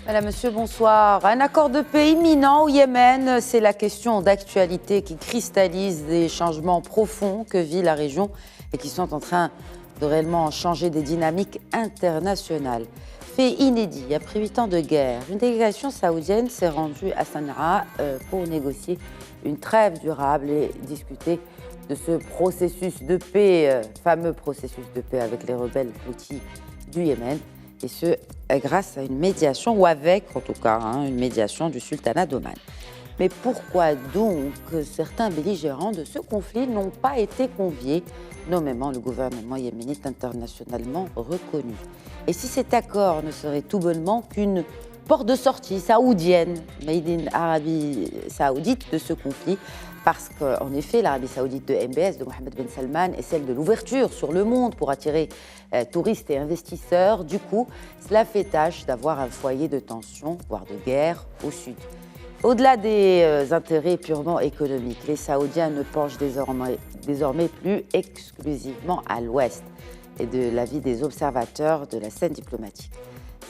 Madame, Monsieur, bonsoir. Un accord de paix imminent au Yémen, c'est la question d'actualité qui cristallise des changements profonds que vit la région et qui sont en train de réellement changer des dynamiques internationales. Fait inédit, après 8 ans de guerre, une délégation saoudienne s'est rendue à Sanaa pour négocier une trêve durable et discuter de ce processus de paix, fameux processus de paix avec les rebelles houthis du Yémen. Et ce, grâce à une médiation, ou avec en tout cas, une médiation du sultanat d'Oman. Mais pourquoi donc certains belligérants de ce conflit n'ont pas été conviés, nommément le gouvernement yéménite internationalement reconnu? Et si cet accord ne serait tout bonnement qu'une porte de sortie saoudienne, made in Arabie saoudite, de ce conflit, parce qu'en effet, l'Arabie saoudite de MBS, de Mohammed Ben Salman, est celle de l'ouverture sur le monde pour attirer touristes et investisseurs. Du coup, cela fait tâche d'avoir un foyer de tension, voire de guerre, au sud. Au-delà des intérêts purement économiques, les Saoudiens ne penchent désormais plus exclusivement à l'ouest et de l'avis des observateurs de la scène diplomatique.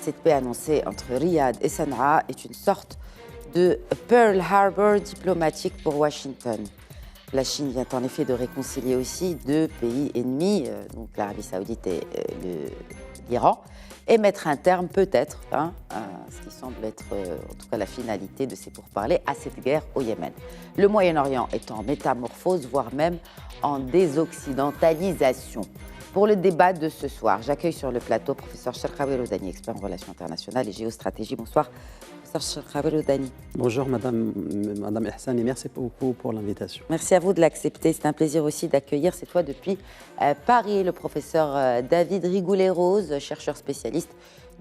Cette paix annoncée entre Riyad et Sanaa est une sorte de Pearl Harbor diplomatique pour Washington. La Chine vient en effet de réconcilier aussi deux pays ennemis, donc l'Arabie saoudite et l'Iran, et mettre un terme peut-être, ce qui semble être en tout cas la finalité de ces pourparlers, à cette guerre au Yémen. Le Moyen-Orient est en métamorphose, voire même en désoccidentalisation. Pour le débat de ce soir, j'accueille sur le plateau professeur Cherkaoui Roudani, expert en relations internationales et géostratégie. Bonsoir, professeur Cherkaoui Roudani. Bonjour, Madame Ihsan, et merci beaucoup pour l'invitation. Merci à vous de l'accepter. C'est un plaisir aussi d'accueillir cette fois depuis Paris le professeur David Rigoulet-Rose, chercheur spécialiste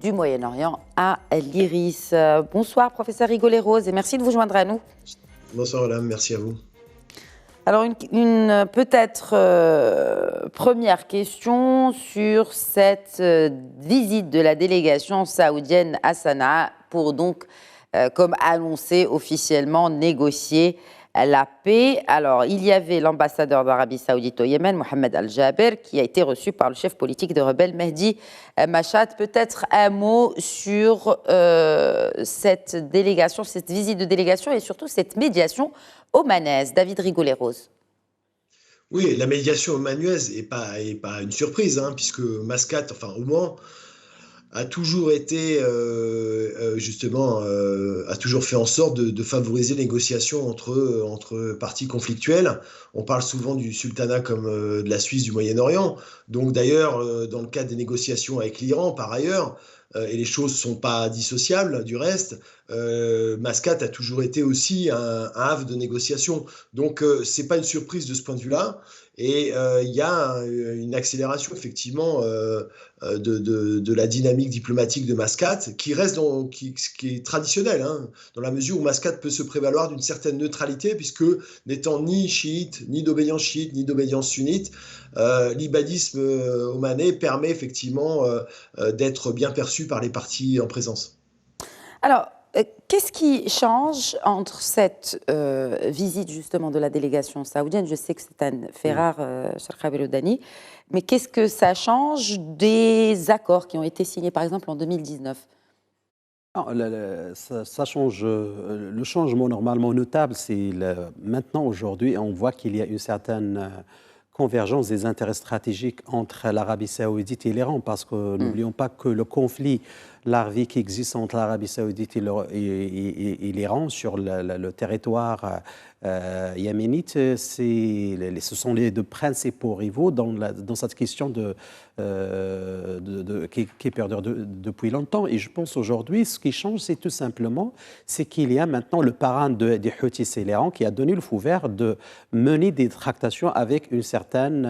du Moyen-Orient à l'IRIS. Bonsoir, professeur Rigoulet-Rose, et merci de vous joindre à nous. Bonsoir, madame, merci à vous. Alors, une peut-être première question sur cette visite de la délégation saoudienne à Sanaa pour donc, comme annoncé officiellement, négocier la paix. Alors, il y avait l'ambassadeur d'Arabie saoudite au Yémen, Mohamed Al-Jaber, qui a été reçu par le chef politique de rebelles, Mehdi Machad. Peut-être un mot sur cette délégation, cette visite de délégation et surtout cette médiation omanaise. David Rigoulet-Rose. Oui, la médiation omanaise n'est pas une surprise, puisque Mascate, enfin Oman, a toujours été, a toujours fait en sorte de favoriser les négociations entre parties conflictuelles. On parle souvent du sultanat comme de la Suisse du Moyen-Orient. Donc d'ailleurs, dans le cadre des négociations avec l'Iran, par ailleurs, et les choses ne sont pas dissociables du reste, Mascate a toujours été aussi un havre de négociation. Donc ce n'est pas une surprise de ce point de vue-là. Et il y a une accélération effectivement de la dynamique diplomatique de Mascate qui reste qui est traditionnelle, dans la mesure où Mascate peut se prévaloir d'une certaine neutralité, puisque n'étant ni chiite, ni d'obédience chiite, ni d'obédience sunnite, l'ibadisme omanais permet effectivement d'être bien perçu par les parties en présence. Alors, qu'est-ce qui change entre cette visite justement de la délégation saoudienne? Je sais que c'est un fait rare, Cherkaoui Roudani, mais qu'est-ce que ça change des accords qui ont été signés par exemple en 2019? Ça change. Le changement normalement notable, c'est maintenant, aujourd'hui, on voit qu'il y a une certaine convergence des intérêts stratégiques entre l'Arabie saoudite et l'Iran, parce que n'oublions pas que le conflit larvé qui existe entre l'Arabie saoudite et l'Iran sur le territoire yéménite, ce sont les deux principaux rivaux dans cette question qui perdure depuis longtemps. Et je pense aujourd'hui, ce qui change, c'est tout simplement, c'est qu'il y a maintenant le parrain des Houthis, c'est l'Iran, qui a donné le feu vert de mener des tractations avec une certaine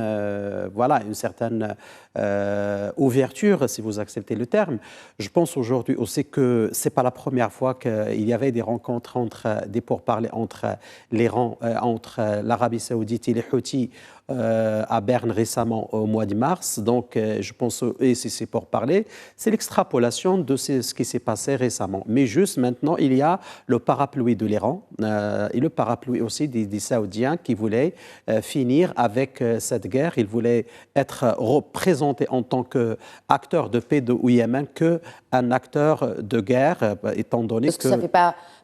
ouverture, si vous acceptez le terme. Je pense aujourd'hui aussi que ce n'est pas la première fois qu'il y avait des rencontres des pourparlers entre les rangs entre l'Arabie saoudite et les Houthis à Berne récemment au mois de mars. Donc, je pense, et c'est pour parler, c'est l'extrapolation de ce qui s'est passé récemment. Mais juste maintenant, il y a le parapluie de l'Iran et le parapluie aussi des Saoudiens qui voulaient finir avec cette guerre. Ils voulaient être représentés en tant qu'acteurs de paix au Yémen qu'un acteur de guerre, étant donné que...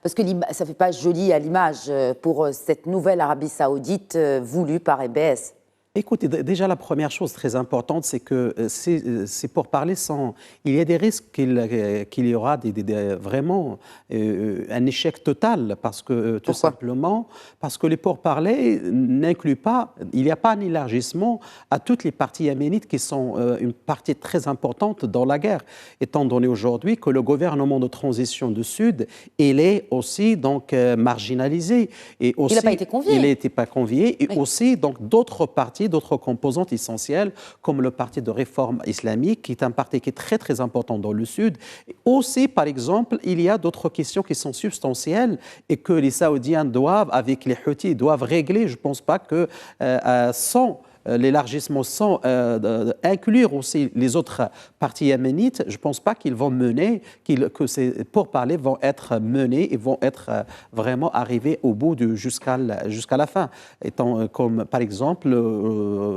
Parce que ça ne fait pas joli à l'image pour cette nouvelle Arabie saoudite voulue par EBS. Écoutez, déjà la première chose très importante, c'est que c'est pour parler sans... Il y a des risques qu'il y aura vraiment un échec total, parce que tout simplement, parce que les pourparlers n'incluent pas, il n'y a pas un élargissement à toutes les parties yéménites qui sont une partie très importante dans la guerre, étant donné aujourd'hui que le gouvernement de transition du Sud, il est aussi donc marginalisé. Et aussi, il n'a pas été convié. Il n'était pas convié, et aussi donc d'autres parties, d'autres composantes essentielles, comme le Parti de réforme islamique, qui est un parti qui est très, très important dans le Sud. Et aussi, par exemple, il y a d'autres questions qui sont substantielles et que les Saoudiens doivent, avec les Houthis, doivent régler. Je ne pense pas que sans l'élargissement, sans inclure aussi les autres partis yéménites, je ne pense pas qu'ils vont mener, que ces pourparlers vont être menés et vont être vraiment arrivés au bout jusqu'à la fin. Étant, comme par exemple,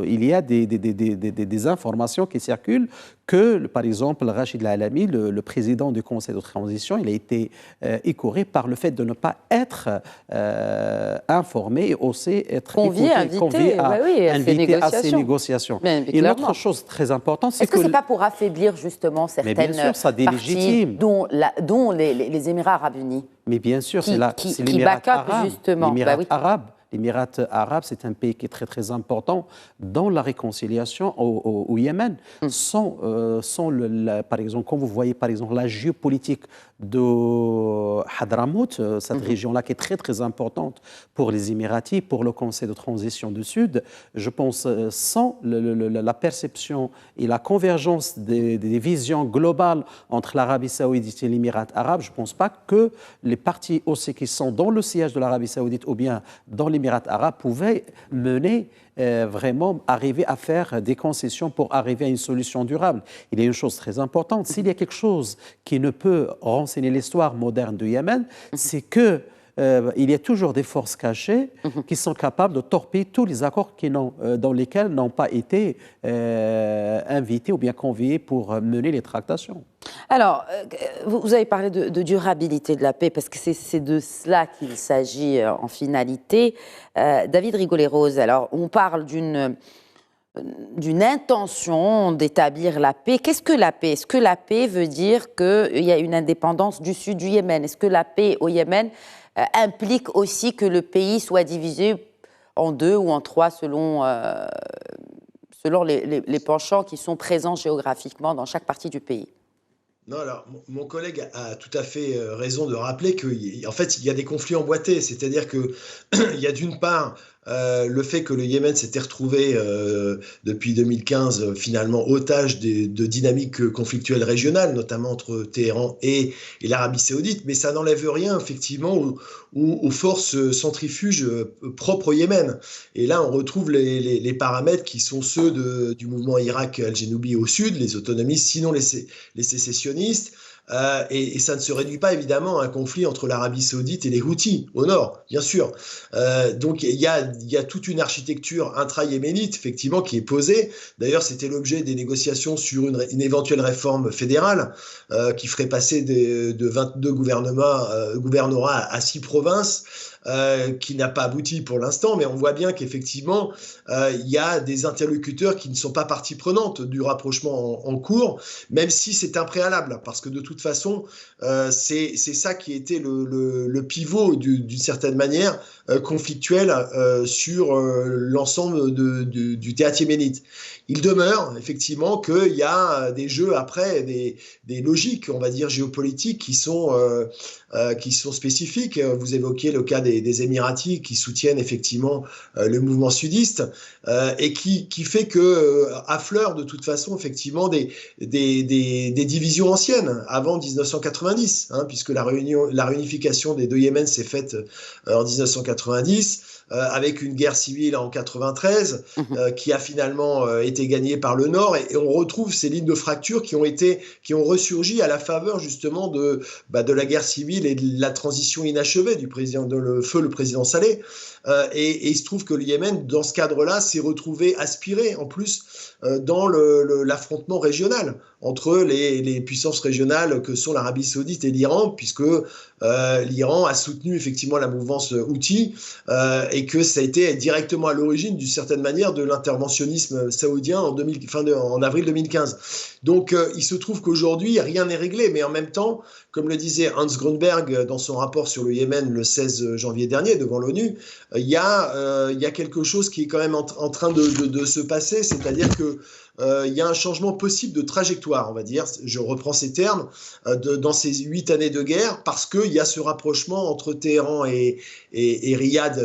il y a des informations qui circulent que, par exemple, Rachid Al-Alami, le président du Conseil de transition, il a été écouré par le fait de ne pas être informé et aussi être convié à ces négociations. Et une autre chose très importante, c'est que... Est-ce que ce n'est pas pour affaiblir justement certaines parties dont les Émirats arabes unis? Mais bien sûr, c'est l'Émirat arabe. L'Émirat arabe. L'Émirat arabe, c'est un pays qui est très, très important dans la réconciliation au Yémen. Sans par exemple, quand vous voyez par exemple la géopolitique de Hadramout, cette région-là qui est très, très importante pour les Émiratis, pour le Conseil de transition du Sud, je pense sans la perception et la convergence des visions globales entre l'Arabie saoudite et l'Émirat arabe, je ne pense pas que les partis aussi qui sont dans le siège de l'Arabie saoudite ou bien dans l'Émirat arabe pouvaient mener vraiment arriver à faire des concessions pour arriver à une solution durable. Il y a une chose très importante, s'il y a quelque chose qui ne peut renseigner l'histoire moderne du Yémen, c'est que il y a toujours des forces cachées qui sont capables de torpiller tous les accords dans lesquels n'ont pas été invités ou bien conviés pour mener les tractations. Alors, vous avez parlé de durabilité de la paix, parce que c'est de cela qu'il s'agit en finalité. David Rigolet-Rose, alors on parle d'une intention d'établir la paix. Qu'est-ce que la paix? Est-ce que la paix veut dire qu'il y a une indépendance du sud du Yémen? Est-ce que la paix au Yémen implique aussi que le pays soit divisé en deux ou en trois selon les penchants qui sont présents géographiquement dans chaque partie du pays? Non, alors, mon collègue a tout à fait raison de rappeler qu'en fait, il y a des conflits emboîtés. C'est-à-dire qu'il y a d'une part le fait que le Yémen s'était retrouvé depuis 2015 finalement otage de dynamiques conflictuelles régionales, notamment entre Téhéran et l'Arabie saoudite, mais ça n'enlève rien effectivement aux forces centrifuges propres au Yémen. Et là, on retrouve les paramètres qui sont ceux du mouvement Irak al-Génoubi au sud, les autonomistes, sinon les sécessionnistes. Et ça ne se réduit pas évidemment à un conflit entre l'Arabie saoudite et les Houthis au nord, bien sûr. Donc il y a toute une architecture intra-yéménite effectivement qui est posée. D'ailleurs, c'était l'objet des négociations sur une éventuelle réforme fédérale qui ferait passer de 22 gouvernorats à 6 provinces. Qui n'a pas abouti pour l'instant, mais on voit bien qu'effectivement, il y a des interlocuteurs qui ne sont pas partie prenante du rapprochement en cours, même si c'est un préalable, parce que de toute façon, c'est ça qui était le pivot, d'une certaine manière, conflictuel sur l'ensemble du théâtre yéménite. Il demeure effectivement qu'il y a des jeux après, des logiques, on va dire, géopolitiques qui sont spécifiques. Vous évoquiez le cas des des Émiratis qui soutiennent effectivement le mouvement sudiste et qui fait que affleurent de toute façon effectivement des divisions anciennes avant 1990, hein, puisque la réunification des deux Yémen s'est faite en 1990. Avec une guerre civile en 93 qui a finalement été gagnée par le Nord et on retrouve ces lignes de fracture qui ont ressurgi à la faveur justement de la guerre civile et de la transition inachevée du président le président Saleh et il se trouve que le Yémen dans ce cadre-là s'est retrouvé aspiré en plus dans l'affrontement régional entre les puissances régionales que sont l'Arabie Saoudite et l'Iran, puisque l'Iran a soutenu effectivement la mouvance Houthi et que ça a été directement à l'origine, d'une certaine manière, de l'interventionnisme saoudien en avril 2015. Donc il se trouve qu'aujourd'hui, rien n'est réglé, mais en même temps, comme le disait Hans Grunberg dans son rapport sur le Yémen le 16 janvier dernier devant l'ONU, il y a quelque chose qui est quand même en train de se passer, c'est-à-dire que il y a un changement possible de trajectoire, on va dire, je reprends ces termes, dans ces 8 années de guerre, parce qu'il y a ce rapprochement entre Téhéran et Riyad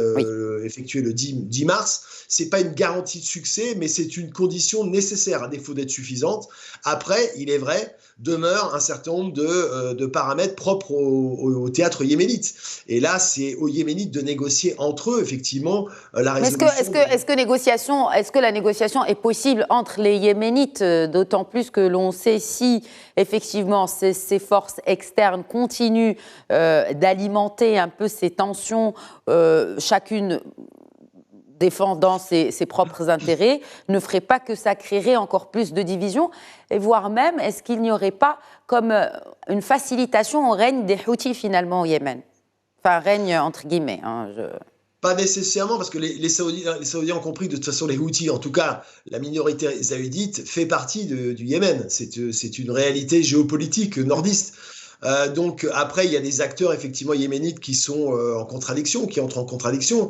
effectué le 10 mars. Ce n'est pas une garantie de succès, mais c'est une condition nécessaire, à défaut d'être suffisante. Après, il est vrai, demeure un certain nombre de paramètres propres au théâtre yéménite. Et là, c'est aux Yéménites de négocier entre eux, effectivement, la résolution. Est-ce que la négociation est possible entre les Yéménites, d'autant plus que l'on sait si, effectivement, ces forces externes continuent d'alimenter un peu ces tensions, chacune défendant ses propres intérêts, ne ferait pas que ça créerait encore plus de divisions, et voire même, est-ce qu'il n'y aurait pas comme une facilitation au règne des Houthis finalement au Yémen? Enfin, règne entre guillemets. Pas nécessairement, parce que les Saoudiens ont compris que de toute façon les Houthis, en tout cas la minorité saoudite, fait partie du Yémen. C'est une réalité géopolitique nordiste. Donc après, il y a des acteurs effectivement yéménites qui sont en contradiction, qui entrent en contradiction,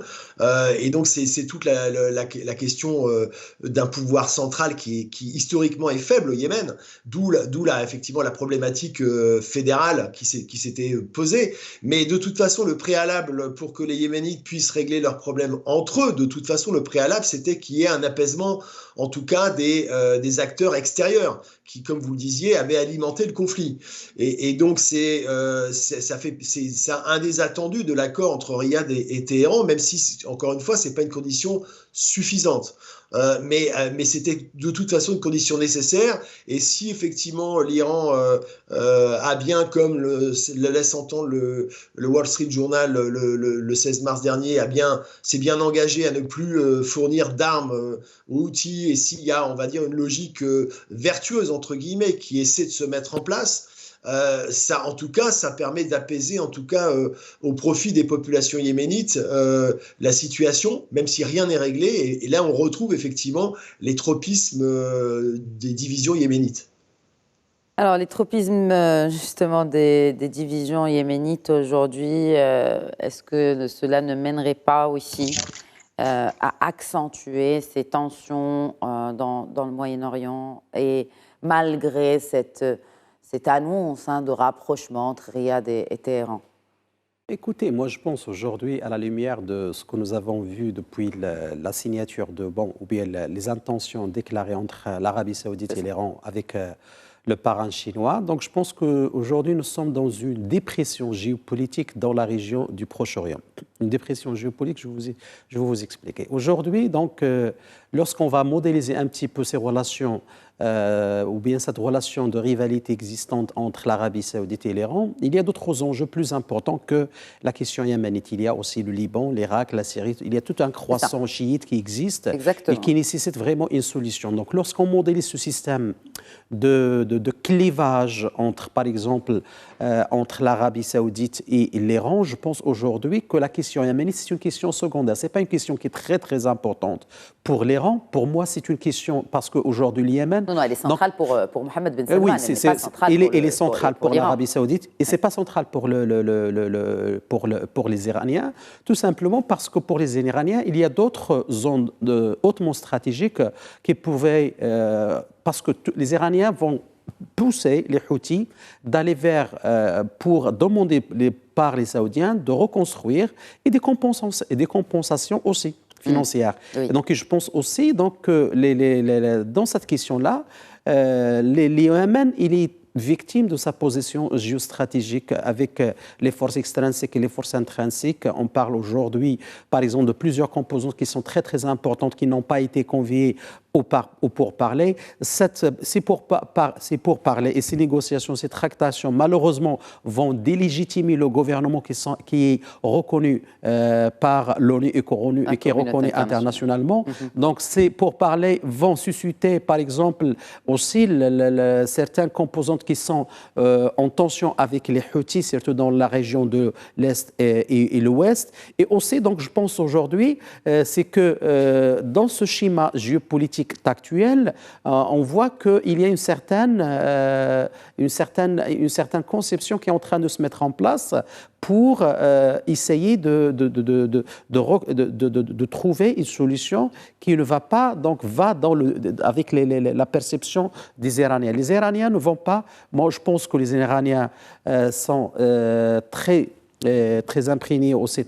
et donc c'est toute la question d'un pouvoir central qui historiquement est faible au Yémen, d'où effectivement la problématique fédérale qui s'était posée. Mais de toute façon, le préalable pour que les Yéménites puissent régler leurs problèmes entre eux, de toute façon, le préalable c'était qu'il y ait un apaisement, en tout cas des acteurs extérieurs qui, comme vous le disiez, avaient alimenté le conflit. Et donc c'est un des attendus de l'accord entre Riyad et Téhéran, même si, encore une fois, c'est pas une condition suffisante. Mais c'était de toute façon une condition nécessaire. Et si effectivement l'Iran a bien, comme le laisse entendre le Wall Street Journal le 16 mars dernier, s'est bien engagé à ne plus fournir d'armes aux Houthis, et s'il y a, on va dire, une logique vertueuse entre guillemets qui essaie de se mettre en place, ça, en tout cas, ça permet d'apaiser, en tout cas, au profit des populations yéménites, la situation, même si rien n'est réglé. Et là, on retrouve effectivement les tropismes des divisions yéménites. Alors, les tropismes, justement, des divisions yéménites aujourd'hui, est-ce que cela ne mènerait pas aussi à accentuer ces tensions dans le Moyen-Orient, et malgré cette annonce de rapprochement entre Riyad et Téhéran? Écoutez, moi je pense aujourd'hui, à la lumière de ce que nous avons vu depuis la signature ou bien les intentions déclarées entre l'Arabie Saoudite et l'Iran avec le parrain chinois. Donc je pense qu'aujourd'hui nous sommes dans une dépression géopolitique dans la région du Proche-Orient. Une dépression géopolitique, je vais vous expliquer. Aujourd'hui, donc, lorsqu'on va modéliser un petit peu ces relations, ou bien cette relation de rivalité existante entre l'Arabie Saoudite et l'Iran, il y a d'autres enjeux plus importants que la question yéménite. Il y a aussi le Liban, l'Irak, la Syrie. Il y a tout un croissant chiite qui existe. Exactement. Et qui nécessite vraiment une solution. Donc lorsqu'on modélise ce système de clivage entre, par exemple, entre l'Arabie Saoudite et l'Iran, je pense aujourd'hui que la question yéménite, c'est une question secondaire. Ce n'est pas une question qui est très, très importante pour l'Iran. Pour moi, c'est une question, parce qu'aujourd'hui, le Yémen... Non, elle est centrale pour Mohammed Ben Salman. Oui, elle est centrale pour l'Arabie Saoudite, et ce n'est pas central pour les Iraniens, tout simplement parce que pour les Iraniens, il y a d'autres zones hautement stratégiques qui pouvaient... parce que les Iraniens vont pousser les Houthis d'aller vers, pour demander par les Saoudiens de reconstruire et des compensations aussi financières. Oui. Et donc je pense aussi donc, que dans cette question-là, le Yémen, il est victime de sa position géostratégique avec les forces extrinsèques et les forces intrinsèques. On parle aujourd'hui, par exemple, de plusieurs composantes qui sont très, très importantes, qui n'ont pas été conviées au pourparler. Ces pourparlers et ces négociations, ces tractations, malheureusement, vont délégitimer le gouvernement qui est reconnu par l'ONU et qui est reconnu internationalement. Donc, ces pourparlers vont susciter, par exemple, aussi certaines composantes qui sont en tension avec les Houthis, surtout dans la région de l'Est et l'Ouest. Et aussi, donc, je pense aujourd'hui, c'est que dans ce schéma géopolitique actuel, on voit qu'il y a une certaine conception qui est en train de se mettre en place pour essayer de trouver une solution qui ne va pas, donc va avec la perception des Iraniens. Les Iraniens ne vont pas, moi je pense que les Iraniens sont très imprégnés, aussi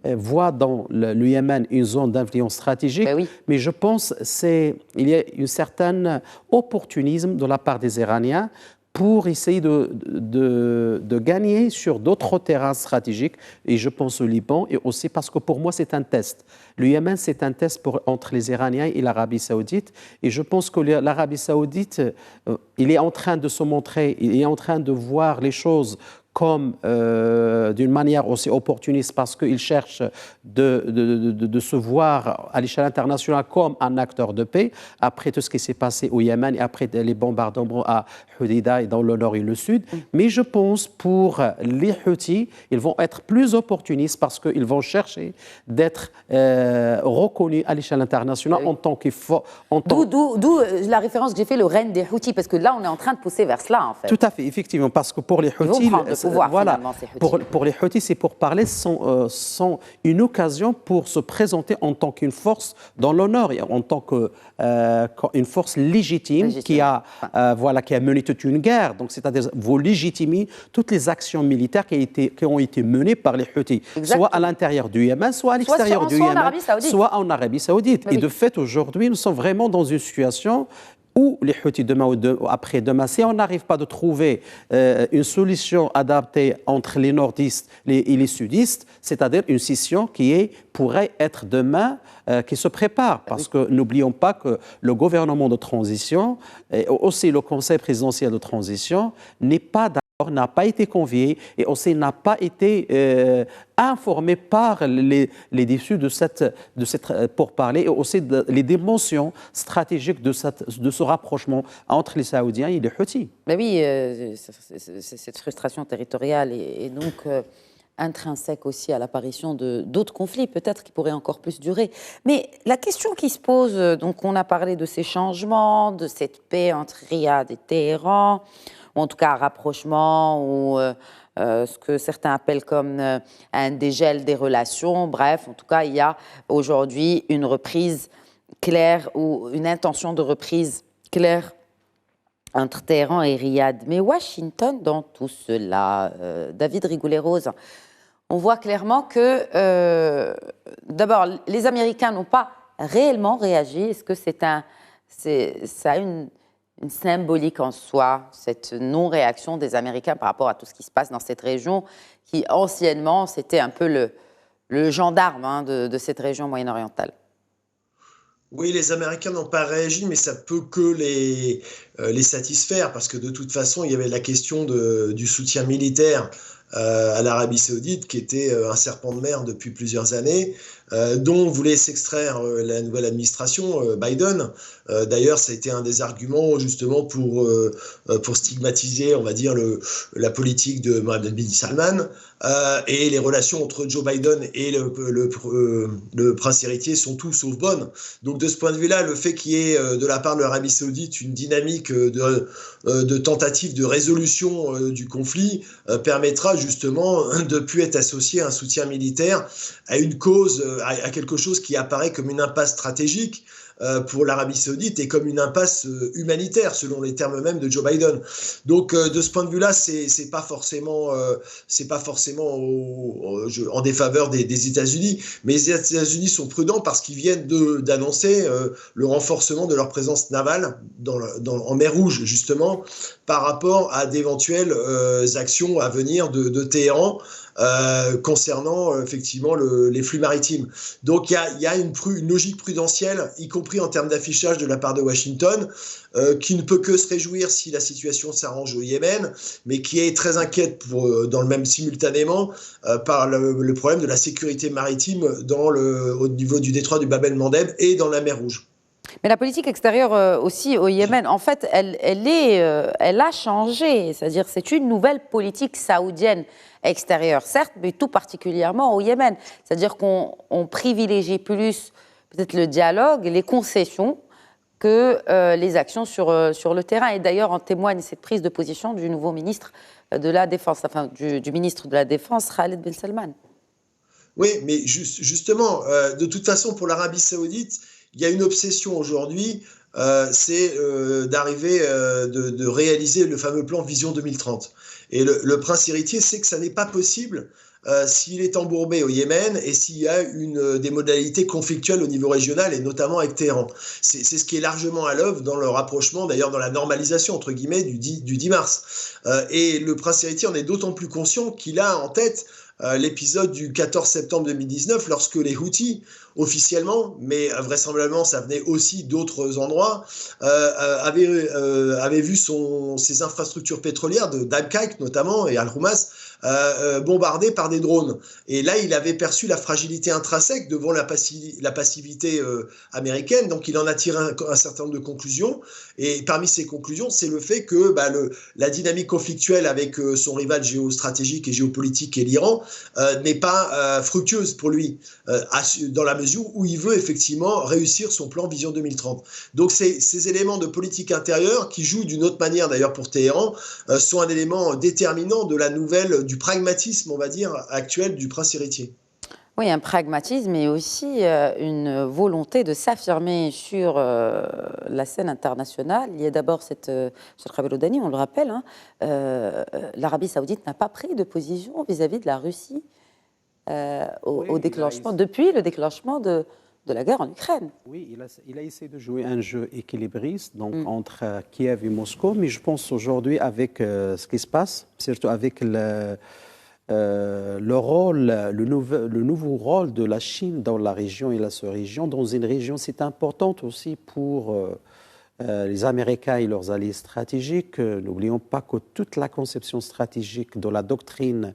voient dans le Yémen une zone d'influence stratégique, oui. Mais je pense qu'il y a un certain opportunisme de la part des Iraniens pour essayer de gagner sur d'autres terrains stratégiques, et je pense au Liban, et aussi parce que pour moi c'est un test. Le Yémen, c'est un test entre les Iraniens et l'Arabie saoudite, et je pense que l'Arabie saoudite, il est en train de se montrer, il est en train de voir les choses comme d'une manière aussi opportuniste parce qu'il cherche de se voir à l'échelle internationale comme un acteur de paix après tout ce qui s'est passé au Yémen et après les bombardements à Hodeïda et dans le nord et le sud. Mais je pense pour les Houthis, ils vont être plus opportunistes parce qu'ils vont chercher d'être reconnus à l'échelle internationale en tant que... D'où la référence que j'ai fait, le règne des Houthis, parce que là, on est en train de pousser vers cela, en fait. Tout à fait, effectivement, parce que pour les Houthis... Voilà. Pour les Houthis, ces pourparlers sont une occasion pour se présenter en tant qu'une force dans l'honneur, en tant qu'une force légitime qui a mené toute une guerre. Donc, c'est-à-dire, vous légitimez toutes les actions militaires qui ont été menées par les Houthis, soit à l'intérieur du Yémen, soit à l'extérieur du Yémen, soit en Arabie Saoudite. Et de fait, aujourd'hui, nous sommes vraiment dans une situation où les Houthis, demain ou après-demain, si on n'arrive pas à trouver une solution adaptée entre les nordistes et les sudistes, c'est-à-dire une scission qui pourrait être demain, qui se prépare. Parce que n'oublions pas que le gouvernement de transition, et aussi le conseil présidentiel de transition, n'a pas été convié et aussi n'a pas été informé par les déçus de cette pourparlers et aussi les dimensions stratégiques de ce rapprochement entre les Saoudiens et les Houthis. Mais oui, cette frustration territoriale est donc intrinsèque aussi à l'apparition d'autres conflits, peut-être qui pourraient encore plus durer. Mais la question qui se pose, donc on a parlé de ces changements, de cette paix entre Riyad et Téhéran, ou en tout cas un rapprochement, ou ce que certains appellent comme un dégel des relations. Bref, en tout cas, il y a aujourd'hui une reprise claire ou une intention de reprise claire entre Téhéran et Riyad. Mais Washington, dans tout cela, David Rigoulet-Rose, on voit clairement que, d'abord, les Américains n'ont pas réellement réagi. Est-ce que ça a une symbolique en soi, cette non-réaction des Américains par rapport à tout ce qui se passe dans cette région, qui anciennement, c'était un peu le gendarme de cette région moyen-orientale? Oui, les Américains n'ont pas réagi, mais ça peut que les satisfaire, parce que de toute façon, il y avait la question du soutien militaire à l'Arabie Saoudite, qui était un serpent de mer depuis plusieurs années, dont voulait s'extraire la nouvelle administration Biden. D'ailleurs, ça a été un des arguments justement pour stigmatiser, on va dire, la politique de Mohammed bin Salman, et les relations entre Joe Biden et le prince héritier sont tout sauf bonnes. Donc de ce point de vue-là, le fait qu'il y ait de la part de l'Arabie Saoudite une dynamique de tentative de résolution du conflit permettra justement de ne plus être associé à un soutien militaire, à une cause, à quelque chose qui apparaît comme une impasse stratégique. pour l'Arabie Saoudite et comme une impasse humanitaire, selon les termes même de Joe Biden. Donc, de ce point de vue-là, c'est pas forcément en défaveur des États-Unis, mais les États-Unis sont prudents parce qu'ils viennent d'annoncer le renforcement de leur présence navale en mer Rouge, justement, par rapport à d'éventuelles actions à venir de Téhéran concernant effectivement les flux maritimes. Donc il y a une logique prudentielle, y compris en termes d'affichage de la part de Washington, qui ne peut que se réjouir si la situation s'arrange au Yémen, mais qui est très inquiète simultanément par le problème de la sécurité maritime au niveau du détroit du Bab el-Mandeb et dans la mer Rouge. Mais la politique extérieure aussi au Yémen, en fait, elle a changé. C'est-à-dire, c'est une nouvelle politique saoudienne extérieure, certes, mais tout particulièrement au Yémen. C'est-à-dire qu'on privilégie plus peut-être le dialogue, les concessions, que les actions sur le terrain. Et d'ailleurs, en témoigne cette prise de position du nouveau ministre de la Défense, enfin du ministre de la Défense, Khaled Ben Salman. Oui, mais justement, de toute façon, pour l'Arabie Saoudite, il y a une obsession aujourd'hui, c'est d'arriver, de réaliser le fameux plan Vision 2030. Et le prince héritier sait que ça n'est pas possible s'il est embourbé au Yémen et s'il y a des modalités conflictuelles au niveau régional et notamment avec Téhéran. C'est ce qui est largement à l'œuvre dans le rapprochement, d'ailleurs dans la normalisation entre guillemets du 10 mars. Et le prince héritier en est d'autant plus conscient qu'il a en tête l'épisode du 14 septembre 2019 lorsque les Houthis, officiellement, mais vraisemblablement ça venait aussi d'autres endroits, avaient vu ses infrastructures pétrolières de Dabqaiq notamment et Al-Roumas bombardées par des drones. Et là, il avait perçu la fragilité intrinsèque devant la passivité américaine, donc il en a tiré un certain nombre de conclusions. Et parmi ces conclusions, c'est le fait que la dynamique conflictuelle avec son rival géostratégique et géopolitique et l'Iran n'est pas fructueuse pour lui, dans la mesure où il veut effectivement réussir son plan Vision 2030. Donc ces éléments de politique intérieure qui jouent d'une autre manière d'ailleurs pour Téhéran sont un élément déterminant du pragmatisme, on va dire, actuel du prince héritier. Oui, un pragmatisme, mais aussi une volonté de s'affirmer sur la scène internationale. Il y a d'abord Cheikh Al-Odani, on le rappelle, l'Arabie Saoudite n'a pas pris de position vis-à-vis de la Russie au déclenchement, depuis le déclenchement de la guerre en Ukraine. Oui, il a essayé de jouer un jeu équilibriste entre Kiev et Moscou, mais je pense aujourd'hui avec ce qui se passe, surtout avec le nouveau rôle de la Chine dans la région et la sous-région, dans une région, c'est important aussi pour les Américains et leurs alliés stratégiques. N'oublions pas que toute la conception stratégique de la doctrine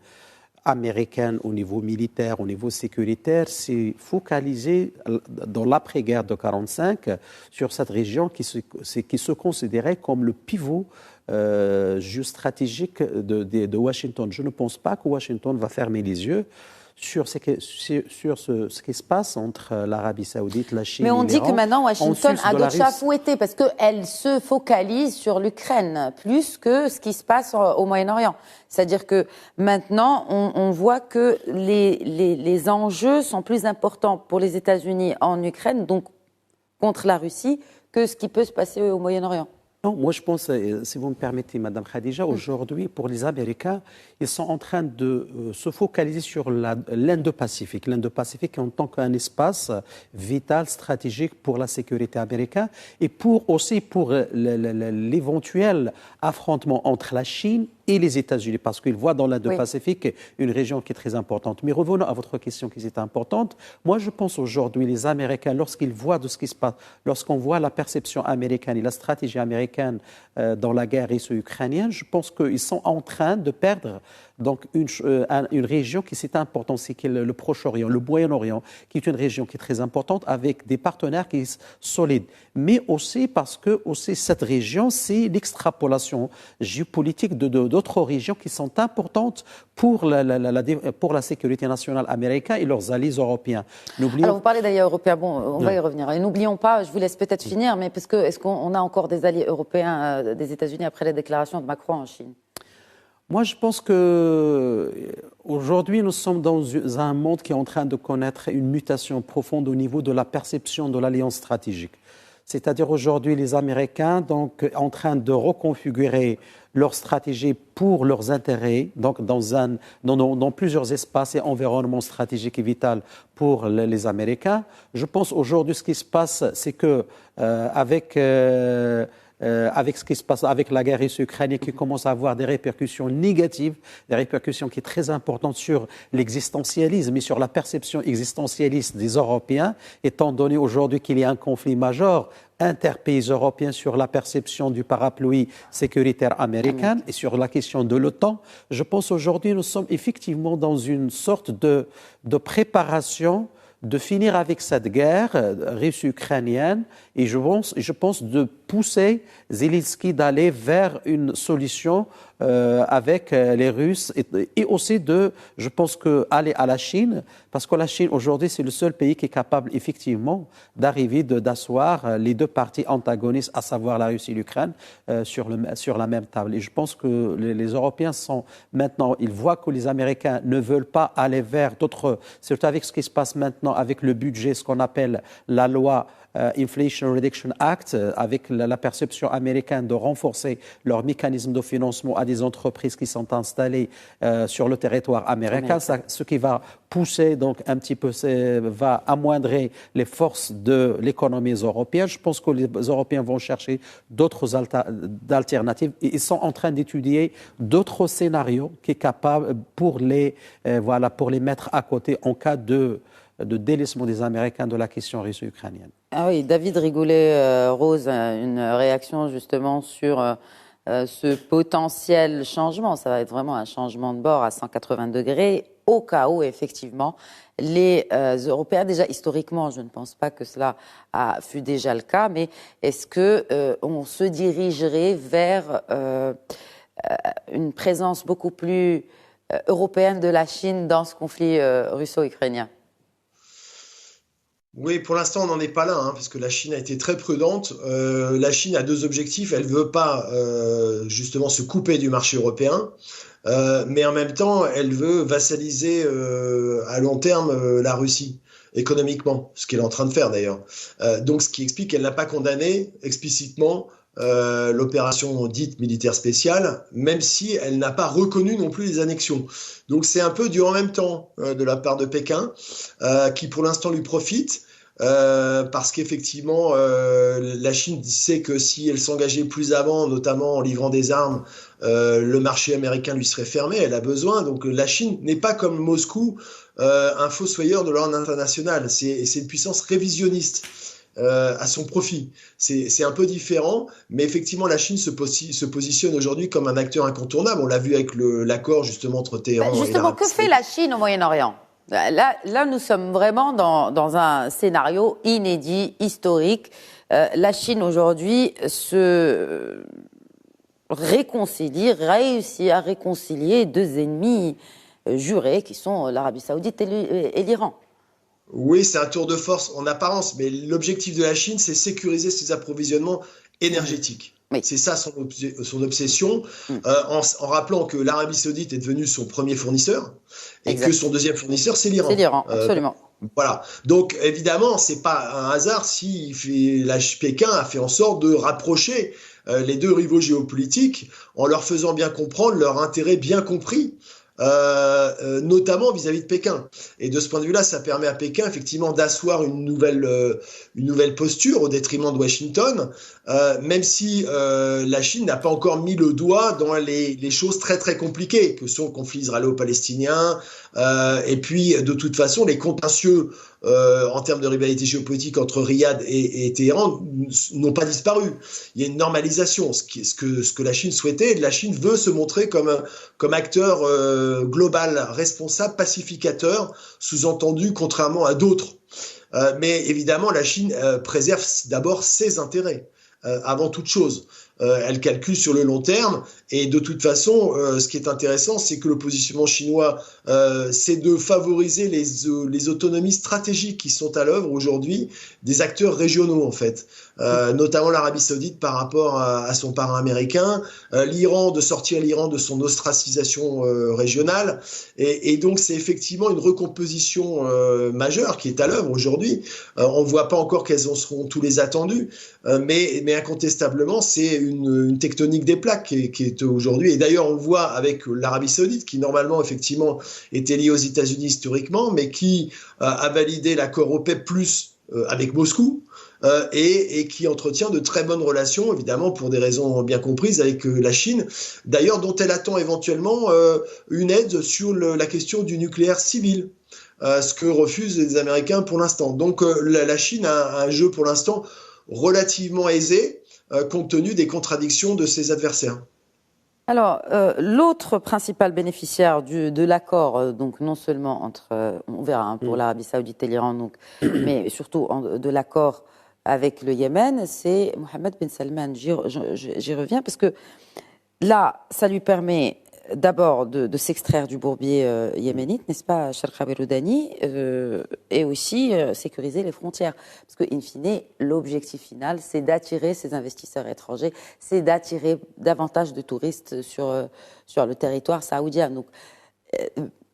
américaine au niveau militaire, au niveau sécuritaire, s'est focalisée dans l'après-guerre de 1945 sur cette région qui se considérait comme le pivot géostratégique de Washington. Je ne pense pas que Washington va fermer les yeux sur ce qui se passe entre l'Arabie Saoudite, la Chine et l'Iran. Mais on dit que maintenant Washington a d'autres chats à fouetter parce qu'elle se focalise sur l'Ukraine plus que ce qui se passe au Moyen-Orient. C'est-à-dire que maintenant, on voit que les enjeux sont plus importants pour les États-Unis en Ukraine, donc contre la Russie, que ce qui peut se passer au Moyen-Orient. Non, moi je pense, si vous me permettez, Madame Khadija, aujourd'hui, pour les Américains, ils sont en train de se focaliser sur l'Indo-Pacifique. L'Indo-Pacifique en tant qu'un espace vital, stratégique pour la sécurité américaine et aussi pour l'éventuel affrontement entre la Chine et les États-Unis, parce qu'ils voient dans l'Indo-Pacifique une région qui est très importante. Mais revenons à votre question qui est importante. Moi, je pense aujourd'hui, les Américains, lorsqu'ils voient de ce qui se passe, lorsqu'on voit la perception américaine et la stratégie américaine dans la guerre russo-ukrainienne, je pense qu'ils sont en train de perdre donc une région qui est importante, c'est le Proche-Orient, le Moyen-Orient, qui est une région qui est très importante avec des partenaires qui sont solides. Mais aussi parce que aussi cette région, c'est l'extrapolation géopolitique d'autres régions qui sont importantes pour la sécurité nationale américaine et leurs alliés européens. Alors vous parlez d'alliés européens, bon, on va y revenir. Et n'oublions pas, je vous laisse peut-être finir, mais est-ce qu'on a encore des alliés européens des États-Unis après la déclaration de Macron en Chine ? Moi, je pense que aujourd'hui, nous sommes dans un monde qui est en train de connaître une mutation profonde au niveau de la perception de l'alliance stratégique. C'est-à-dire aujourd'hui, les Américains donc en train de reconfigurer leur stratégie pour leurs intérêts, donc dans plusieurs espaces et environnements stratégiques et vitaux pour les Américains. Je pense aujourd'hui, ce qui se passe, c'est que avec ce qui se passe avec la guerre russo-ukrainienne qui commence à avoir des répercussions négatives, des répercussions qui sont très importantes sur l'existentialisme et sur la perception existentialiste des Européens, étant donné aujourd'hui qu'il y a un conflit majeur interpays européens sur la perception du parapluie sécuritaire américain et sur la question de l'OTAN. Je pense aujourd'hui nous sommes effectivement dans une sorte de préparation de finir avec cette guerre russo-ukrainienne et je pense de pousser Zelensky d'aller vers une solution avec les Russes et aussi je pense aller à la Chine parce que la Chine aujourd'hui c'est le seul pays qui est capable effectivement d'arriver d'asseoir les deux parties antagonistes, à savoir la Russie et l'Ukraine sur la même table. Et je pense que les Européens sont maintenant, ils voient que les Américains ne veulent pas aller vers d'autres, surtout avec ce qui se passe maintenant avec le budget, ce qu'on appelle la loi Inflation Reduction Act, avec la perception américaine de renforcer leur mécanisme de financement à des entreprises qui sont installées sur le territoire américain, ce qui va pousser donc un petit peu, va amoindrir les forces de l'économie européenne. Je pense que les Européens vont chercher d'autres alternatives et ils sont en train d'étudier d'autres scénarios qui sont capables pour les mettre à côté en cas de délaissement des Américains de la question russo-ukrainienne. Ah oui, David Rigoulet-Rose, une réaction justement sur ce potentiel changement. Ça va être vraiment un changement de bord à 180 degrés, au cas où, effectivement, les Européens, déjà historiquement, je ne pense pas que cela fut déjà le cas, mais est-ce qu'on se dirigerait vers une présence beaucoup plus européenne de la Chine dans ce conflit russo-ukrainien ? Oui, pour l'instant, on n'en est pas là, parce que la Chine a été très prudente. La Chine a deux objectifs. Elle ne veut pas justement se couper du marché européen, mais en même temps, elle veut vassaliser à long terme la Russie économiquement, ce qu'elle est en train de faire d'ailleurs. Donc, ce qui explique qu'elle n'a pas condamné explicitement l'opération dite militaire spéciale, même si elle n'a pas reconnu non plus les annexions. Donc c'est un peu du en même temps de la part de Pékin, qui pour l'instant lui profite, parce qu'effectivement la Chine sait que si elle s'engageait plus avant, notamment en livrant des armes, le marché américain lui serait fermé, elle a besoin. Donc la Chine n'est pas comme Moscou, un fossoyeur de l'ordre international, c'est une puissance révisionniste. À son profit. C'est un peu différent, mais effectivement, la Chine se positionne aujourd'hui comme un acteur incontournable. On l'a vu avec l'accord justement entre Téhéran et justement, que fait la Chine au Moyen-Orient ? Là, nous sommes vraiment dans un scénario inédit, historique. La Chine aujourd'hui réussit à réconcilier deux ennemis jurés qui sont l'Arabie Saoudite et l'Iran. Oui, c'est un tour de force en apparence, mais l'objectif de la Chine, c'est sécuriser ses approvisionnements énergétiques. Oui. C'est ça son obsession, en rappelant que l'Arabie Saoudite est devenue son premier fournisseur et que son deuxième fournisseur, c'est l'Iran. C'est l'Iran, absolument. Voilà. Donc, évidemment, c'est pas un hasard si Pékin a fait en sorte de rapprocher les deux rivaux géopolitiques en leur faisant bien comprendre leur intérêt bien compris. Notamment vis-à-vis de Pékin. Et de ce point de vue-là, ça permet à Pékin effectivement d'asseoir une nouvelle posture au détriment de Washington, même si la Chine n'a pas encore mis le doigt dans les choses très très compliquées que sont le conflit israélo-palestinien, et puis de toute façon les contentieux en termes de rivalité géopolitique entre Riyad et Téhéran n'ont pas disparu. Il y a une normalisation, ce que la Chine souhaitait. La Chine veut se montrer comme acteur global, responsable, pacificateur, sous-entendu contrairement à d'autres. Mais évidemment, la Chine préserve d'abord ses intérêts. Avant toute chose. elle calcule sur le long terme. Et de toute façon, ce qui est intéressant, c'est que le positionnement chinois, c'est de favoriser les autonomies stratégiques qui sont à l'œuvre aujourd'hui des acteurs régionaux, en fait. Notamment l'Arabie Saoudite par rapport à son parrain américain, l'Iran, de sortir l'Iran de son ostracisation régionale. Et donc, c'est effectivement une recomposition majeure qui est à l'œuvre aujourd'hui. On ne voit pas encore quels en seront tous les attendus, mais incontestablement, c'est une tectonique des plaques qui est aujourd'hui. Et d'ailleurs, on le voit avec l'Arabie Saoudite, qui normalement, effectivement, était liée aux États-Unis historiquement, mais qui a validé l'accord OPEP+, avec Moscou, et qui entretient de très bonnes relations, évidemment, pour des raisons bien comprises, avec la Chine, d'ailleurs, dont elle attend éventuellement une aide sur la question du nucléaire civil, ce que refusent les Américains pour l'instant. Donc, la Chine a un jeu, pour l'instant, relativement aisé, compte tenu des contradictions de ses adversaires. Alors, l'autre principal bénéficiaire de l'accord, donc non seulement entre, on verra pour l'Arabie Saoudite et l'Iran, donc, mais surtout de l'accord avec le Yémen, c'est Mohammed bin Salman. J'y reviens parce que là, ça lui permet d'abord de s'extraire du bourbier yéménite, n'est-ce pas, Sharq el-Houdani, et aussi sécuriser les frontières. Parce que, in fine, l'objectif final, c'est d'attirer ces investisseurs étrangers, c'est d'attirer davantage de touristes sur le territoire saoudien. Donc,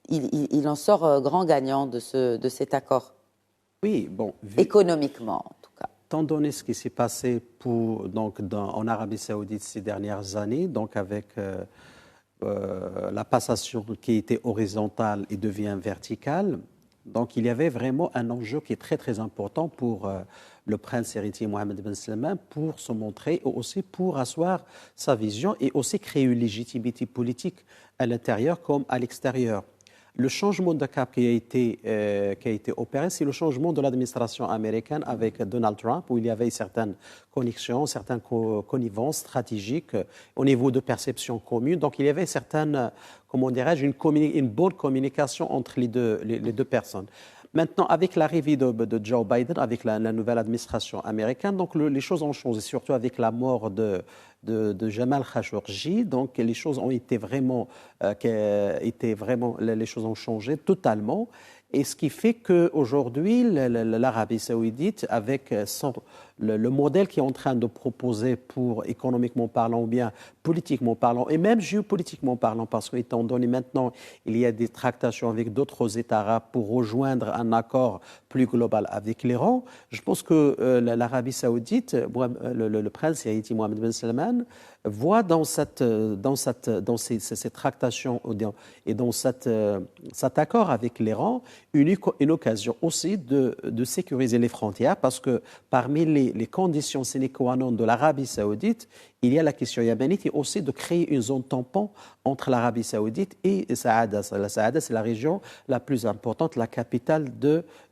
il en sort grand gagnant de cet accord. Oui, bon. Économiquement, en tout cas. Étant donné ce qui s'est passé en Arabie Saoudite ces dernières années, donc avec la passation qui était horizontale et devient verticale, donc il y avait vraiment un enjeu qui est très très important pour le prince héritier Mohammed bin Salman pour se montrer et aussi pour asseoir sa vision et aussi créer une légitimité politique à l'intérieur comme à l'extérieur. Le changement de cap qui a été opéré, c'est le changement de l'administration américaine avec Donald Trump, où il y avait certaines connexions, certaines connivences stratégiques au niveau de perception commune. Donc, il y avait certaines, comment dirais-je, une bonne communication entre les deux personnes. Maintenant, avec l'arrivée de Joe Biden, avec la nouvelle administration américaine, donc les choses ont changé, surtout avec la mort de Jamal Khashoggi. Donc, les choses ont été vraiment, les choses ont changé totalement. Et ce qui fait qu'aujourd'hui, l'Arabie Saoudite, avec le modèle qui est en train de proposer pour économiquement parlant ou bien politiquement parlant, et même géopolitiquement parlant, parce qu'étant donné maintenant, il y a des tractations avec d'autres États arabes pour rejoindre un accord plus global avec l'Iran, je pense que l'Arabie Saoudite, le prince héritier Mohammed bin Salman, voit dans ces tractations et dans cet accord avec l'Iran une occasion aussi de sécuriser les frontières, parce que parmi les conditions sine qua non de l'Arabie Saoudite, il y a la question yéménite et aussi de créer une zone tampon entre l'Arabie Saoudite et Saada. La Saada, c'est la région la plus importante, la capitale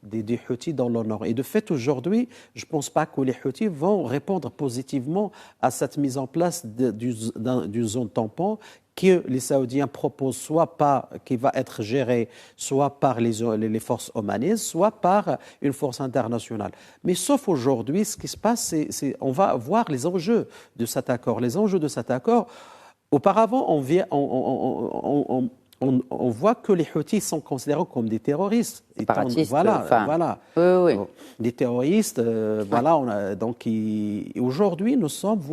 des Houthis dans le nord. Et de fait, aujourd'hui, je ne pense pas que les Houthis vont répondre positivement à cette mise en place d'une zone tampon que les Saoudiens proposent, soit qui va être gérée soit par les forces omanaises, soit par une force internationale. Mais sauf aujourd'hui, ce qui se passe, c'est on va voir les enjeux de cet accord. Les enjeux de cet accord, auparavant, on voit que les Houthis sont considérés comme des terroristes. Voilà. Oui. Des terroristes, voilà. Donc, aujourd'hui,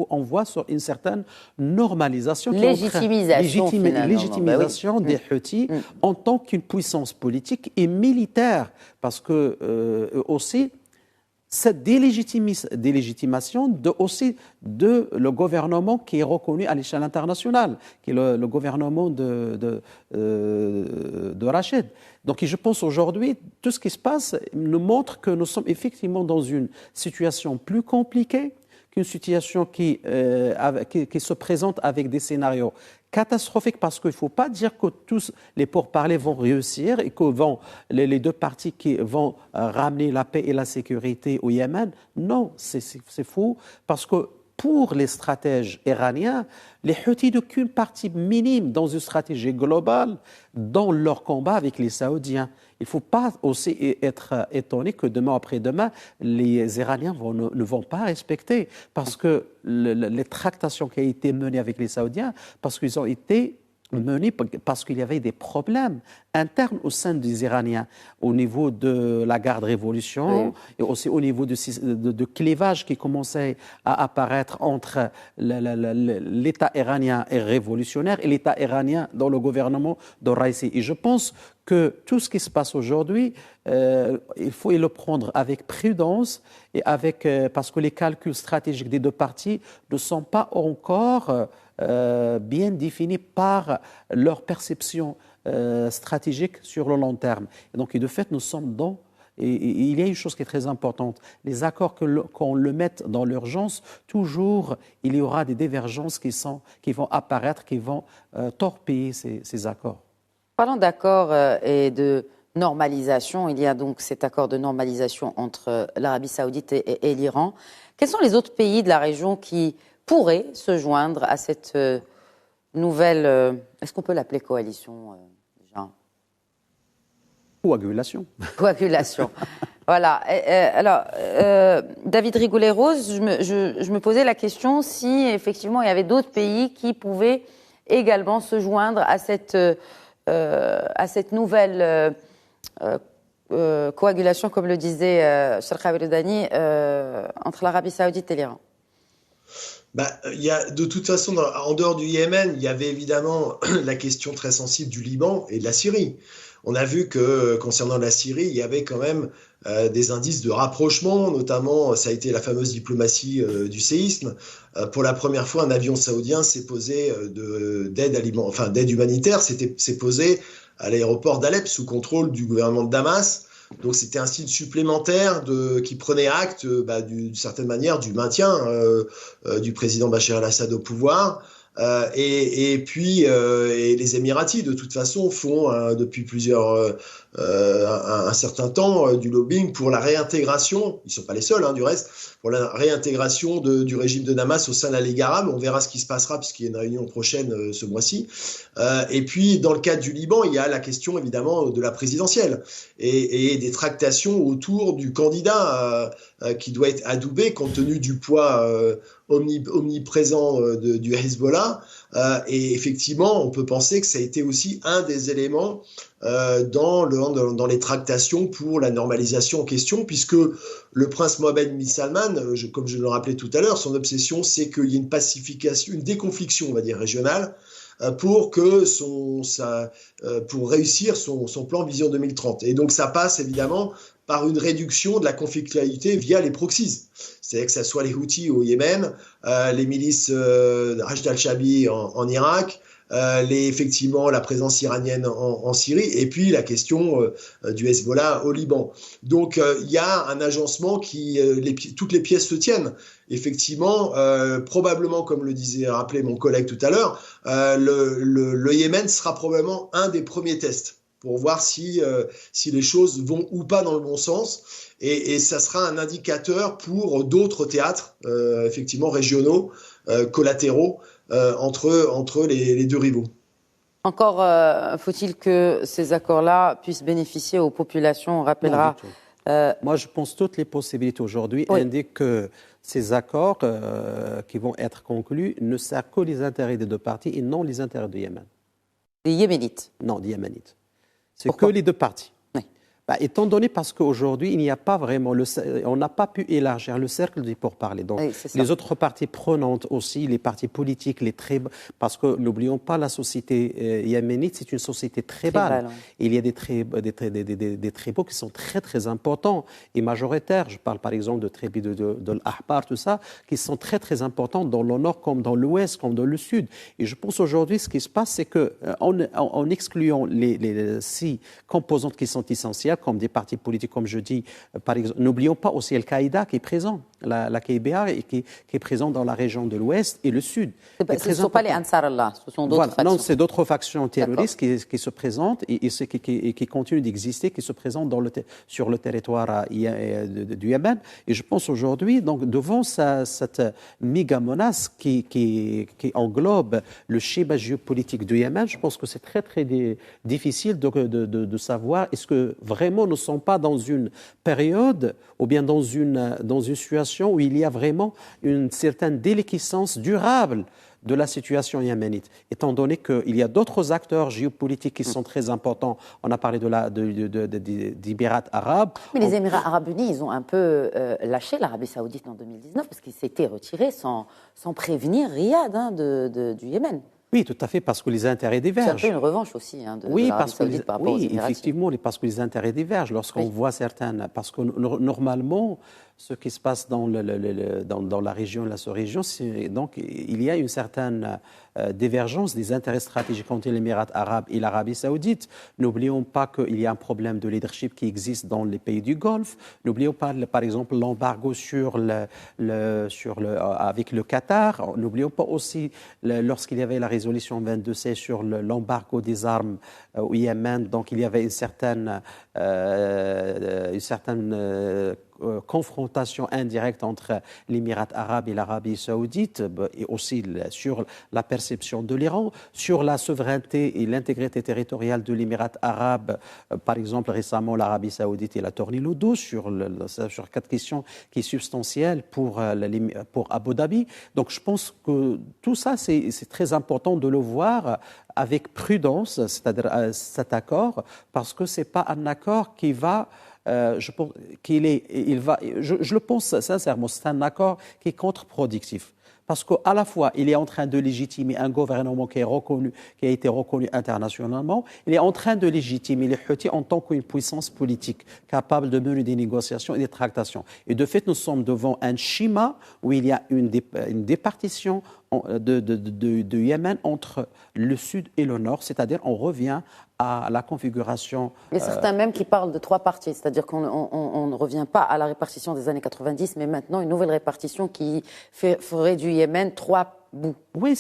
on voit sur une certaine normalisation. Légitimisation des Houthis en tant qu'une puissance politique et militaire. Parce que, aussi, cette délégitimation aussi de le gouvernement qui est reconnu à l'échelle internationale, qui est le gouvernement de Rachid. Donc je pense aujourd'hui, tout ce qui se passe nous montre que nous sommes effectivement dans une situation plus compliquée, qu'une situation qui se présente avec des scénarios catastrophique, parce qu'il ne faut pas dire que tous les pourparlers vont réussir et que les deux parties qui vont ramener la paix et la sécurité au Yémen. Non, c'est faux, parce que pour les stratèges iraniens, les Houthis n'ont qu'une partie minime dans une stratégie globale dans leur combat avec les Saoudiens. Il ne faut pas aussi être étonné que demain après-demain, les Iraniens ne vont pas respecter parce que les tractations qui ont été menées avec les Saoudiens, parce qu'ils ont été menés parce qu'il y avait des problèmes internes au sein des Iraniens, au niveau de la garde révolution et aussi au niveau de clivage qui commençait à apparaître entre l'État iranien et révolutionnaire et l'État iranien dans le gouvernement de Raisi. Et je pense que tout ce qui se passe aujourd'hui, il faut le prendre avec prudence et parce que les calculs stratégiques des deux parties ne sont pas encore bien définis par leur perception stratégique sur le long terme. Et donc, de fait, nous sommes et il y a une chose qui est très importante. Les accords, qu'on le mette dans l'urgence, toujours, il y aura des divergences qui vont apparaître, qui vont torpiller ces accords. Parlant d'accords et de normalisation, il y a donc cet accord de normalisation entre l'Arabie saoudite et l'Iran. Quels sont les autres pays de la région qui pourraient se joindre à cette nouvelle... est-ce qu'on peut l'appeler coalition déjà ? Coagulation. Coagulation. Voilà. Alors, David Rigoulet-Rose, je me posais la question si effectivement il y avait d'autres pays qui pouvaient également se joindre à cette nouvelle coagulation, comme le disait Cheikh Abdel-Dani, entre l'Arabie saoudite et l'Iran. Il y a, de toute façon, en dehors du Yémen, il y avait évidemment la question très sensible du Liban et de la Syrie. On a vu que concernant la Syrie, il y avait quand même des indices de rapprochement, notamment ça a été la fameuse diplomatie du séisme. Pour la première fois, un avion saoudien s'est posé d'aide humanitaire, s'est posé à l'aéroport d'Alep sous contrôle du gouvernement de Damas. Donc c'était un signe supplémentaire qui prenait acte, d'une certaine manière, du maintien du président Bachar el-Assad au pouvoir. Et puis les Émiratis, de toute façon, font depuis un certain temps du lobbying pour la réintégration. Ils ne sont pas les seuls, du reste, pour la réintégration du régime de Damas au sein de la Ligue arabe. On verra ce qui se passera puisqu'il y a une réunion prochaine ce mois-ci. Et puis, dans le cadre du Liban, il y a la question évidemment de la présidentielle et des tractations autour du candidat qui doit être adoubé compte tenu du poids omniprésent du Hezbollah. Et effectivement, on peut penser que ça a été aussi un des éléments dans les tractations pour la normalisation en question, puisque le prince Mohammed bin Salman, comme je le rappelais tout à l'heure, son obsession, c'est qu'il y ait une pacification, une déconfliction, on va dire, régionale, pour réussir son plan Vision 2030. Et donc ça passe évidemment par une réduction de la conflictualité via les proxies. C'est-à-dire que ça soit les Houthis au Yémen, les milices Rajid al-Shabi en Irak, effectivement la présence iranienne en Syrie, et puis la question du Hezbollah au Liban. Donc il y a un agencement toutes les pièces se tiennent. Effectivement, probablement, comme le rappelait mon collègue tout à l'heure, le Yémen sera probablement un des premiers tests pour voir si les choses vont ou pas dans le bon sens. Et ça sera un indicateur pour d'autres théâtres, effectivement, régionaux, collatéraux, entre les deux rivaux. Encore faut-il que ces accords-là puissent bénéficier aux populations, on rappellera. Moi, je pense que toutes les possibilités aujourd'hui indiquent que ces accords qui vont être conclus ne servent que les intérêts des deux parties et non les intérêts du Yémen. Des Yéménites? Non, des Yéménites. C'est que les deux parties. Oui. Étant donné parce qu'aujourd'hui, il n'y a pas vraiment on n'a pas pu élargir le cercle des pourparlers. Donc, les autres parties prenantes aussi, les partis politiques, les tribus, parce que n'oublions pas, la société yéménite, c'est une société tribale. Il y a des tribus qui sont très très importants et majoritaires. Je parle par exemple de tribus de l'Ahbar, tout ça, qui sont très très importants dans le nord comme dans l'ouest, comme dans le sud. Et je pense aujourd'hui, ce qui se passe, c'est que en excluant les 6 composantes qui sont essentielles, comme des partis politiques, comme je dis, par exemple, n'oublions pas aussi Al-Qaïda qui est présent. la KBR, et qui est présente dans la région de l'Ouest et le Sud. Ce ne sont pas les Ansar Allah, ce sont d'autres factions. Non, c'est d'autres factions terroristes qui se présentent et qui continuent d'exister, qui se présentent sur le territoire du Yémen. Et je pense aujourd'hui, donc, devant cette méga menace qui englobe le schéma géopolitique du Yémen, je pense que c'est très, très difficile de savoir est-ce que vraiment nous ne sommes pas dans une période ou bien dans une situation où il y a vraiment une certaine déliquescence durable de la situation yéménite, étant donné qu'il y a d'autres acteurs géopolitiques qui sont très importants. On a parlé des Émirats arabes. Mais les Émirats arabes unis, ils ont un peu lâché l'Arabie saoudite en 2019 parce qu'ils s'étaient retirés sans prévenir Riyad du Yémen. Oui, tout à fait, parce que les intérêts divergent. C'est un peu une revanche aussi de l'Arabie saoudite par rapport aux Émirats. Oui, effectivement, parce que les intérêts divergent. Lorsqu'on voit certaines... Parce que normalement, ce qui se passe dans la région, la sous-région, donc il y a une certaine divergence des intérêts stratégiques entre les Émirats arabes et l'Arabie saoudite. N'oublions pas qu'il y a un problème de leadership qui existe dans les pays du Golfe. N'oublions pas, par exemple, l'embargo avec le Qatar. N'oublions pas aussi, lorsqu'il y avait la résolution 22C sur l'embargo des armes au Yémen, donc il y avait une certaine confrontation indirecte entre l'Émirat arabe et l'Arabie saoudite, et aussi sur la perception de l'Iran, sur la souveraineté et l'intégrité territoriale de l'Émirat arabe. Par exemple, récemment, l'Arabie saoudite a tourné le dos sur 4 questions qui sont substantielles pour Abu Dhabi. Donc je pense que tout ça, c'est très important de le voir avec prudence, c'est-à-dire cet accord, parce que ce n'est pas un accord qui va... je le pense sincèrement, c'est un accord qui est contre-productif. Parce qu'à la fois, il est en train de légitimer un gouvernement qui a été reconnu internationalement, il est en train de légitimer les Houthis en tant qu'une puissance politique capable de mener des négociations et des tractations. Et de fait, nous sommes devant un schéma où il y a une départition de Yémen entre le sud et le nord, c'est-à-dire on revient à la configuration... Il y a certains même qui parlent de 3 parties, c'est-à-dire qu'on ne revient pas à la répartition des années 90, mais maintenant une nouvelle répartition qui ferait du Yémen 3 bouts. Oui,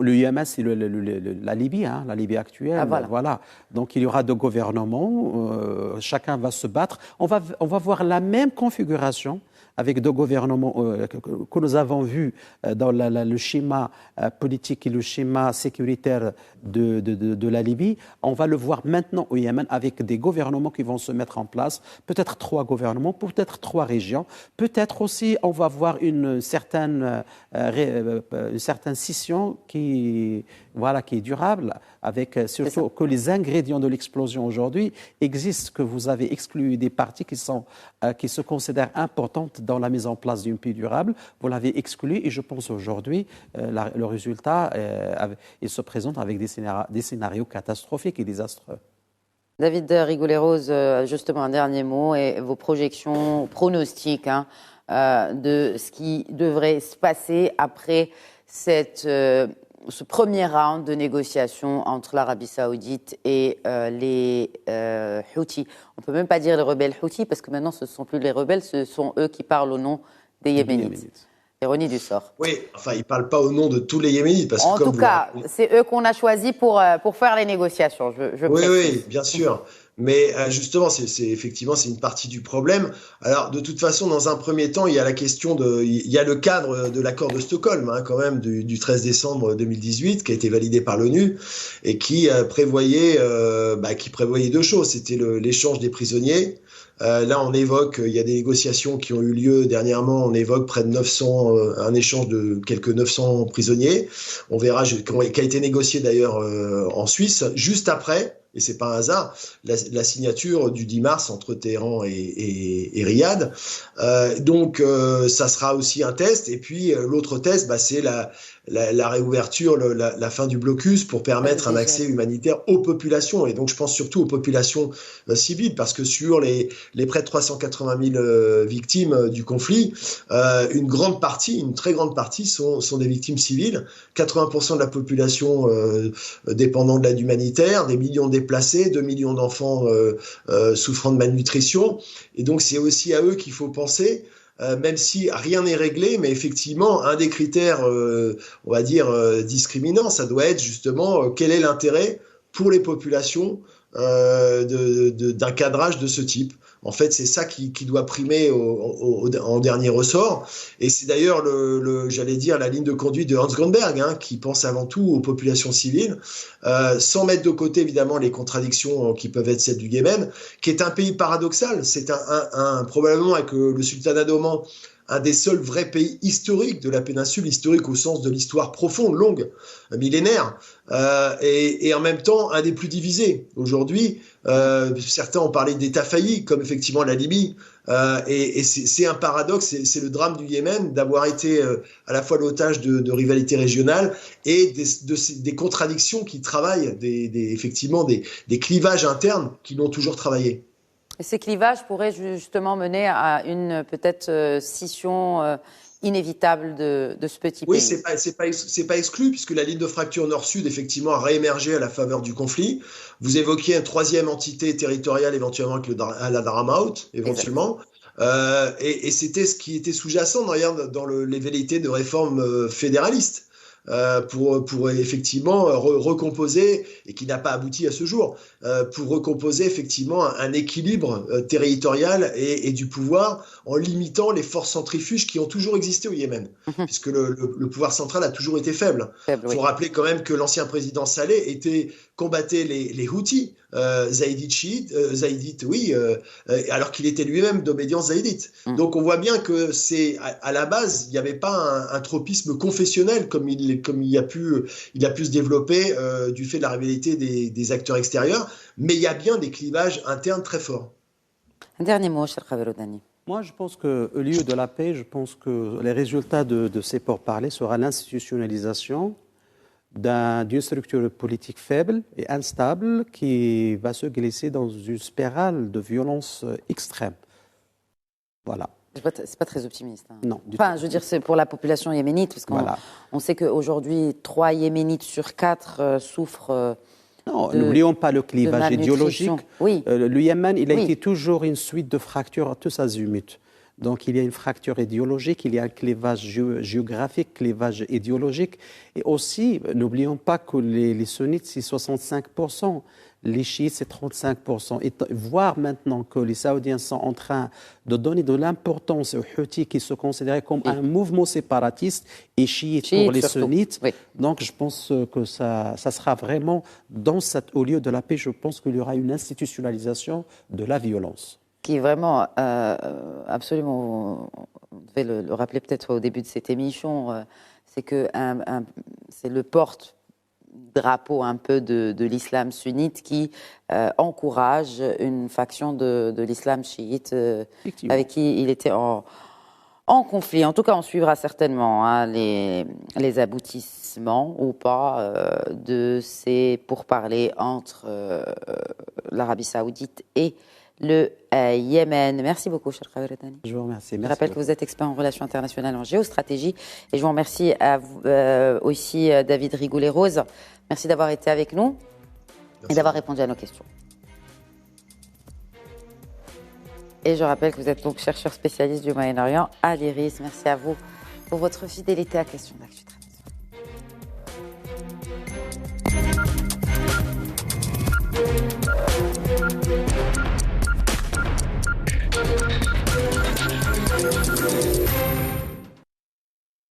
le Yémen, c'est la Libye, la Libye actuelle. Ah, voilà. Donc il y aura 2 gouvernements, chacun va se battre. On va voir la même configuration avec 2 gouvernements que nous avons vus dans le schéma politique et le schéma sécuritaire de la Libye. On va le voir maintenant au Yémen avec des gouvernements qui vont se mettre en place, peut-être 3 gouvernements, peut-être 3 régions, peut-être aussi on va voir une certaine scission qui est durable, avec surtout que les ingrédients de l'explosion aujourd'hui existent, que vous avez exclu des parties qui se considèrent importantes dans la mise en place d'une paix durable. Vous l'avez exclu et je pense aujourd'hui le résultat il se présente avec des scénarios catastrophiques et désastreux. David Rigoulet-Rose, justement un dernier mot et vos projections, pronostics de ce qui devrait se passer après ce premier round de négociations entre l'Arabie saoudite et les Houthis. On ne peut même pas dire les rebelles Houthis, parce que maintenant ce ne sont plus les rebelles, ce sont eux qui parlent au nom des Yéménites. Ironie du sort. Oui, enfin, ils ne parlent pas au nom de tous les Yéménites. Parce que en tout cas, c'est eux qu'on a choisis pour faire les négociations. Oui, bien sûr. Mais justement, effectivement, c'est une partie du problème. Alors, de toute façon, dans un premier temps, il y a la question il y a le cadre de l'accord de Stockholm, quand même, du 13 décembre 2018, qui a été validé par l'ONU et qui prévoyait 2 choses. C'était l'échange des prisonniers. Là, on évoque, il y a des négociations qui ont eu lieu dernièrement, on évoque près de 900, un échange de quelques 900 prisonniers. On verra, qui a été négocié d'ailleurs en Suisse, juste après, et c'est pas un hasard, la signature du 10 mars entre Téhéran et Riyad. Donc, ça sera aussi un test. Et puis, l'autre test, c'est la réouverture, la fin du blocus pour permettre un accès humanitaire aux populations. Et donc, je pense surtout aux populations civiles, parce que sur les près de 380 000 victimes du conflit, une très grande partie sont des victimes civiles. 80% de la population dépendant de l'aide humanitaire, des millions de déplacés, 2 millions d'enfants souffrant de malnutrition. Et donc, c'est aussi à eux qu'il faut penser. même si rien n'est réglé, mais effectivement, un des critères, on va dire, discriminants, ça doit être justement quel est l'intérêt pour les populations d'un cadrage de ce type. En fait, c'est ça qui doit primer en dernier ressort. Et c'est d'ailleurs, j'allais dire, la ligne de conduite de Hans Grundberg, hein, qui pense avant tout aux populations civiles, sans mettre de côté, évidemment, les contradictions qui peuvent être celles du Yémen, qui est un pays paradoxal. C'est probablement avec le sultanat d'Oman, un des seuls vrais pays historiques de la péninsule, historique au sens de l'histoire profonde, longue, millénaire, et en même temps un des plus divisés. Aujourd'hui, certains ont parlé d'États faillis, comme effectivement la Libye, et c'est un paradoxe, c'est le drame du Yémen d'avoir été à la fois l'otage de rivalités régionales et des contradictions qui travaillent, effectivement des clivages internes qui l'ont toujours travaillé. Et ces clivages pourraient justement mener à une peut-être scission inévitable de ce petit pays. Oui, c'est pas exclu, puisque la ligne de fracture nord-sud, effectivement, a réémergé à la faveur du conflit. Vous évoquiez une troisième entité territoriale, éventuellement avec la Hadramaut, éventuellement. Et c'était ce qui était sous-jacent d'ailleurs dans les velléités de réforme fédéraliste. Pour effectivement recomposer, et qui n'a pas abouti à ce jour, pour recomposer effectivement un équilibre territorial et du pouvoir en limitant les forces centrifuges qui ont toujours existé au Yémen, puisque le pouvoir central a toujours été faible. Il faut rappeler quand même que l'ancien président Saleh combattait les Houthis, zaïdites, alors qu'il était lui-même d'obédience zaïdite. Donc on voit bien que à la base, il n'y avait pas un tropisme confessionnel comme il a pu se développer du fait de la rivalité des acteurs extérieurs, mais il y a bien des clivages internes très forts. Un dernier mot, cher Khaberoudani. Moi, je pense qu'au lieu de la paix, je pense que les résultats de ces pourparlers sera l'institutionnalisation d'une structure politique faible et instable qui va se glisser dans une spirale de violence extrême. Voilà. C'est pas très optimiste. Hein. Non. Je veux dire, c'est pour la population yéménite, parce qu'on sait qu'aujourd'hui, 3 Yéménites sur 4 souffrent. Non, n'oublions pas le clivage idéologique. Oui. Le Yémen, il a été toujours une suite de fractures à tous azimuts. Donc, il y a une fracture idéologique, il y a un clivage géographique, clivage idéologique. Et aussi, n'oublions pas que les sunnites, c'est 65%. Les chiites, c'est 35%. Et voir maintenant que les Saoudiens sont en train de donner de l'importance aux Houthis qui se considéraient comme un mouvement séparatiste et chiite pour les sunnites. Oui. Donc, je pense que ça sera vraiment, au lieu de la paix, je pense qu'il y aura une institutionnalisation de la violence. Qui est vraiment, absolument, on devait le rappeler peut-être au début de cette émission, c'est que c'est le porte-drapeau un peu de l'islam sunnite qui encourage une faction de l'islam chiite avec qui il était en conflit. En tout cas, on suivra certainement les aboutissements ou pas de ces pourparlers entre l'Arabie saoudite et le Yémen. Merci beaucoup, cher Khaberoudani. Je vous remercie. Je rappelle que vous êtes expert en relations internationales, en géostratégie. Et je vous remercie à vous, aussi, David Rigoulet-Rose. Merci d'avoir été avec nous et d'avoir répondu à nos questions. Et je rappelle que vous êtes donc chercheur spécialiste du Moyen-Orient à l'IRIS. Merci à vous pour votre fidélité à Questions d'Actu.